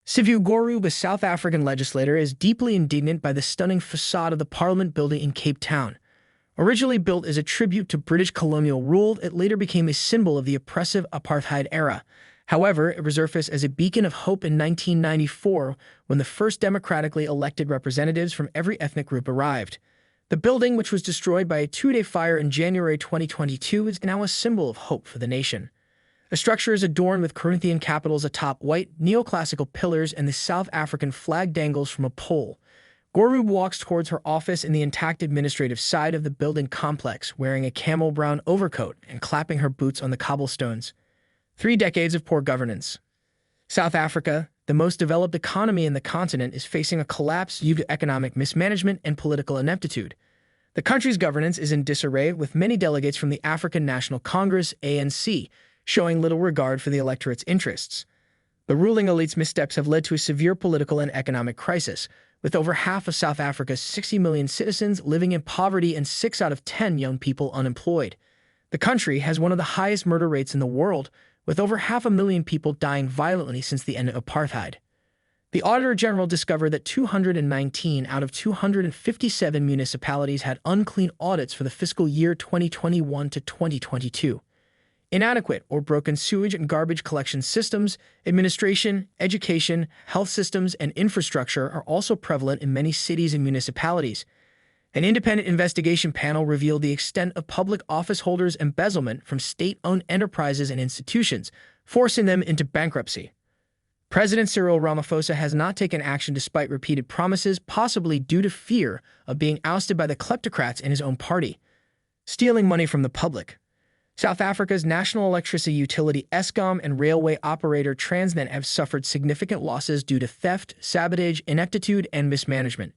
Sivu Gorub, a South African legislator, is deeply indignant by the stunning facade of the Parliament building in Cape Town. Originally built as a tribute to British colonial rule, it later became a symbol of the oppressive apartheid era. However, it resurfaced as a beacon of hope in 1994 when the first democratically elected representatives from every ethnic group arrived. The building, which was destroyed by a two-day fire in January 2022, is now a symbol of hope for the nation. The structure is adorned with Corinthian capitals atop white, neoclassical pillars, and the South African flag dangles from a pole. Gorub walks towards her office in the intact administrative side of the building complex, wearing a camel brown overcoat and clapping her boots on the cobblestones. 3 decades of poor governance. South Africa, the most developed economy in the continent, is facing a collapse due to economic mismanagement and political ineptitude. The country's governance is in disarray, with many delegates from the African National Congress, ANC, showing little regard for the electorate's interests. The ruling elite's missteps have led to a severe political and economic crisis, with over half of South Africa's 60 million citizens living in poverty and 6 out of 10 young people unemployed. The country has one of the highest murder rates in the world, with over 500,000 people dying violently since the end of apartheid. The Auditor General discovered that 219 out of 257 municipalities had unclean audits for the fiscal year 2021 to 2022. Inadequate or broken sewage and garbage collection systems, administration, education, health systems, and infrastructure are also prevalent in many cities and municipalities. An independent investigation panel revealed the extent of public office holders' embezzlement from state-owned enterprises and institutions, forcing them into bankruptcy. President Cyril Ramaphosa has not taken action despite repeated promises, possibly due to fear of being ousted by the kleptocrats in his own party. Stealing money from the public. South Africa's national electricity utility Eskom and railway operator Transnet have suffered significant losses due to theft, sabotage, ineptitude, and mismanagement.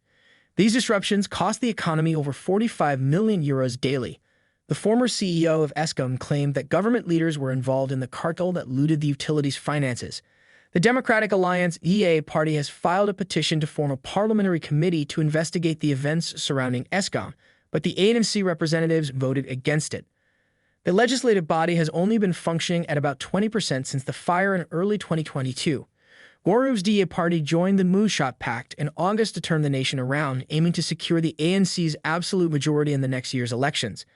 These disruptions cost the economy over 45 million euros daily. The former CEO of Eskom claimed that government leaders were involved in the cartel that looted the utility's finances. The Democratic Alliance EA party has filed a petition to form a parliamentary committee to investigate the events surrounding Eskom, but the ANC representatives voted against it. The legislative body has only been functioning at about 20% since the fire in early 2022. Gorub's DA party joined the Moonshot Pact in August to turn the nation around, aiming to secure the ANC's absolute majority in the next year's elections.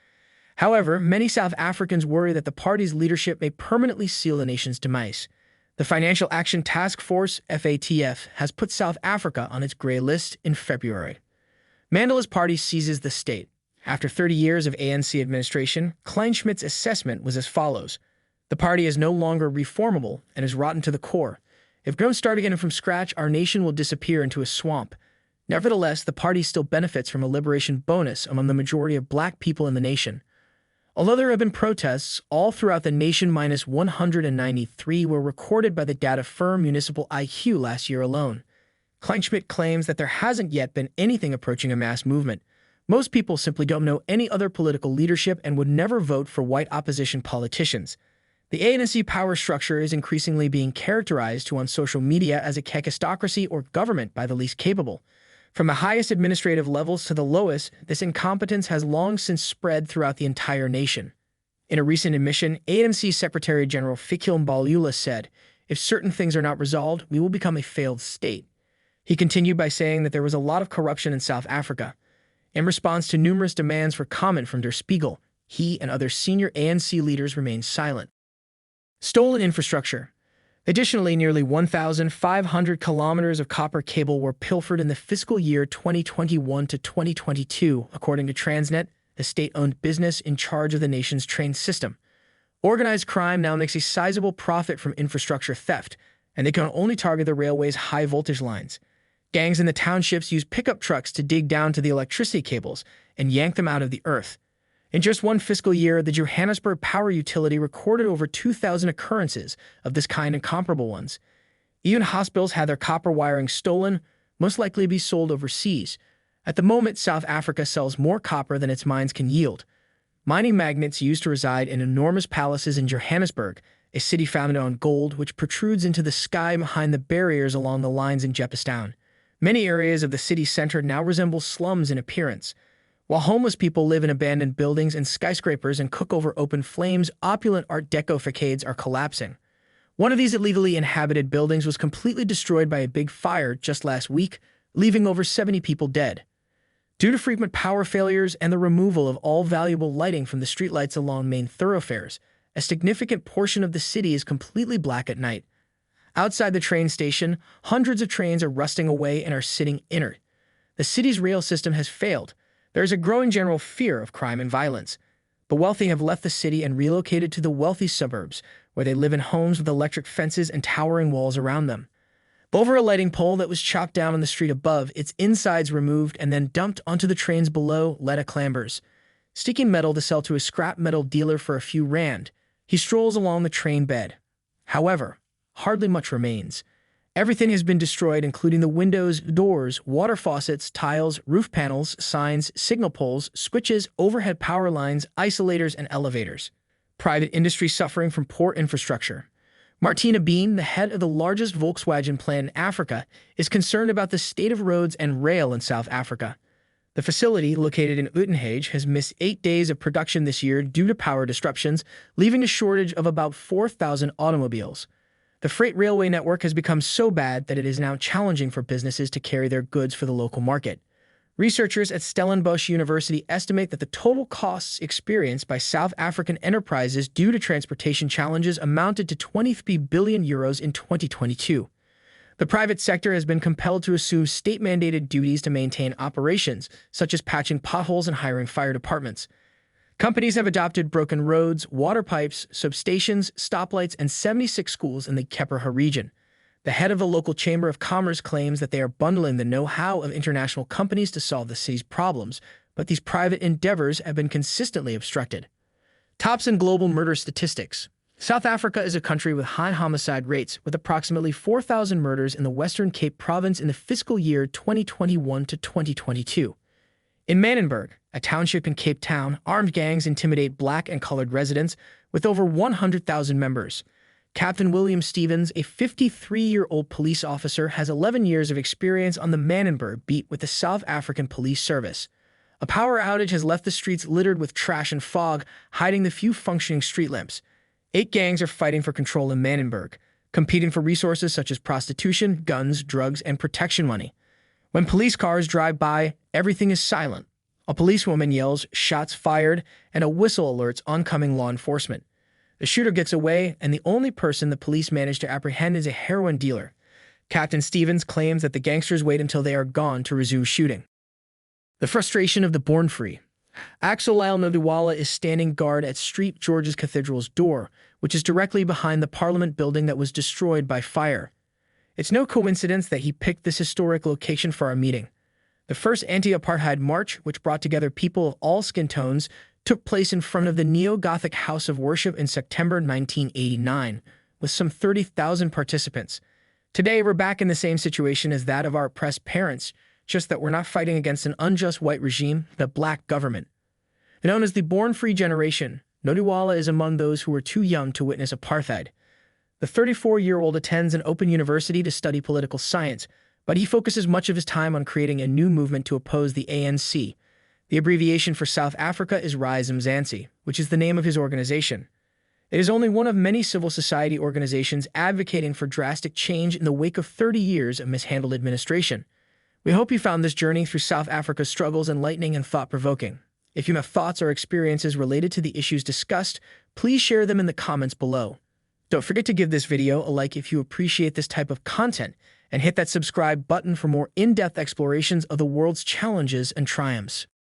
However, many South Africans worry that the party's leadership may permanently seal the nation's demise. The Financial Action Task Force, FATF, has put South Africa on its grey list in February. Mandela's party seizes the state. After 30 years of ANC administration, Kleinschmidt's assessment was as follows. The party is no longer reformable and is rotten to the core. If we don't start again from scratch, our nation will disappear into a swamp. Nevertheless, the party still benefits from a liberation bonus among the majority of black people in the nation. Although there have been protests all throughout the nation, minus 193 were recorded by the data firm Municipal IQ last year alone. Kleinschmidt claims that there hasn't yet been anything approaching a mass movement. Most people simply don't know any other political leadership and would never vote for white opposition politicians. The ANC power structure is increasingly being characterized on social media as a kakistocracy or government by the least capable. From the highest administrative levels to the lowest, this incompetence has long since spread throughout the entire nation. In a recent admission, ANC Secretary General Fikile Mbalula said, "If certain things are not resolved, we will become a failed state." He continued by saying that there was a lot of corruption in South Africa. In response to numerous demands for comment from Der Spiegel, he and other senior ANC leaders remained silent. Stolen infrastructure. Additionally, nearly 1,500 kilometers of copper cable were pilfered in the fiscal year 2021 to 2022, according to Transnet, a state-owned business in charge of the nation's train system. Organized crime now makes a sizable profit from infrastructure theft, and they can only target the railway's high-voltage lines. Gangs in the townships use pickup trucks to dig down to the electricity cables and yank them out of the earth. In just one fiscal year, the Johannesburg Power Utility recorded over 2,000 occurrences of this kind and comparable ones. Even hospitals had their copper wiring stolen, most likely to be sold overseas. At the moment, South Africa sells more copper than its mines can yield. Mining magnates used to reside in enormous palaces in Johannesburg, a city founded on gold which protrudes into the sky behind the barriers along the lines in Jeppstown. Many areas of the city center now resemble slums in appearance. While homeless people live in abandoned buildings and skyscrapers and cook over open flames, opulent Art Deco facades are collapsing. One of these illegally inhabited buildings was completely destroyed by a big fire just last week, leaving over 70 people dead. Due to frequent power failures and the removal of all valuable lighting from the streetlights along main thoroughfares, a significant portion of the city is completely black at night. Outside the train station, hundreds of trains are rusting away and are sitting inert. The city's rail system has failed. There is a growing general fear of crime and violence. The wealthy have left the city and relocated to the wealthy suburbs, where they live in homes with electric fences and towering walls around them. Over a lighting pole that was chopped down on the street above, its insides removed and then dumped onto the trains below, led a clambers. Sticking metal to sell to a scrap metal dealer for a few rand, he strolls along the train bed. However, hardly much remains. Everything has been destroyed, including the windows, doors, water faucets, tiles, roof panels, signs, signal poles, switches, overhead power lines, isolators, and elevators. Private industry suffering from poor infrastructure. Martina Bean, the head of the largest Volkswagen plant in Africa, is concerned about the state of roads and rail in South Africa. The facility, located in Uitenhage, has missed 8 days of production this year due to power disruptions, leaving a shortage of about 4,000 automobiles. The freight railway network has become so bad that it is now challenging for businesses to carry their goods for the local market. Researchers at Stellenbosch University estimate that the total costs experienced by South African enterprises due to transportation challenges amounted to €23 billion in 2022. The private sector has been compelled to assume state-mandated duties to maintain operations, such as patching potholes and hiring fire departments. Companies have adopted broken roads, water pipes, substations, stoplights, and 76 schools in the Kepraha region. The head of the local Chamber of Commerce claims that they are bundling the know-how of international companies to solve the city's problems, but these private endeavors have been consistently obstructed. Tops in global murder statistics. South Africa is a country with high homicide rates, with approximately 4,000 murders in the Western Cape Province in the fiscal year 2021 to 2022. In Manenberg, a township in Cape Town, armed gangs intimidate black and colored residents with over 100,000 members. Captain William Stevens, a 53-year-old police officer, has 11 years of experience on the Manenberg beat with the South African Police Service. A power outage has left the streets littered with trash and fog, hiding the few functioning street lamps. 8 gangs are fighting for control in Manenberg, competing for resources such as prostitution, guns, drugs, and protection money. When police cars drive by, everything is silent. A policewoman yells, "Shots fired," and a whistle alerts oncoming law enforcement. The shooter gets away, and the only person the police manage to apprehend is a heroin dealer. Captain Stevens claims that the gangsters wait until they are gone to resume shooting. The frustration of the born free. Axolile Nodiwala is standing guard at St. George's Cathedral's door, which is directly behind the Parliament building that was destroyed by fire. It's no coincidence that he picked this historic location for our meeting. The first anti-apartheid march, which brought together people of all skin tones, took place in front of the Neo-Gothic House of Worship in September 1989, with some 30,000 participants. Today, we're back in the same situation as that of our oppressed parents, just that we're not fighting against an unjust white regime, the black government. Known as the born-free generation, Nodiwala is among those who were too young to witness apartheid. The 34-year-old attends an open university to study political science, but he focuses much of his time on creating a new movement to oppose the ANC. The abbreviation for South Africa is Rise Mzansi, which is the name of his organization. It is only one of many civil society organizations advocating for drastic change in the wake of 30 years of mishandled administration. We hope you found this journey through South Africa's struggles enlightening and thought-provoking. If you have thoughts or experiences related to the issues discussed, please share them in the comments below. Don't forget to give this video a like if you appreciate this type of content, and hit that subscribe button for more in-depth explorations of the world's challenges and triumphs.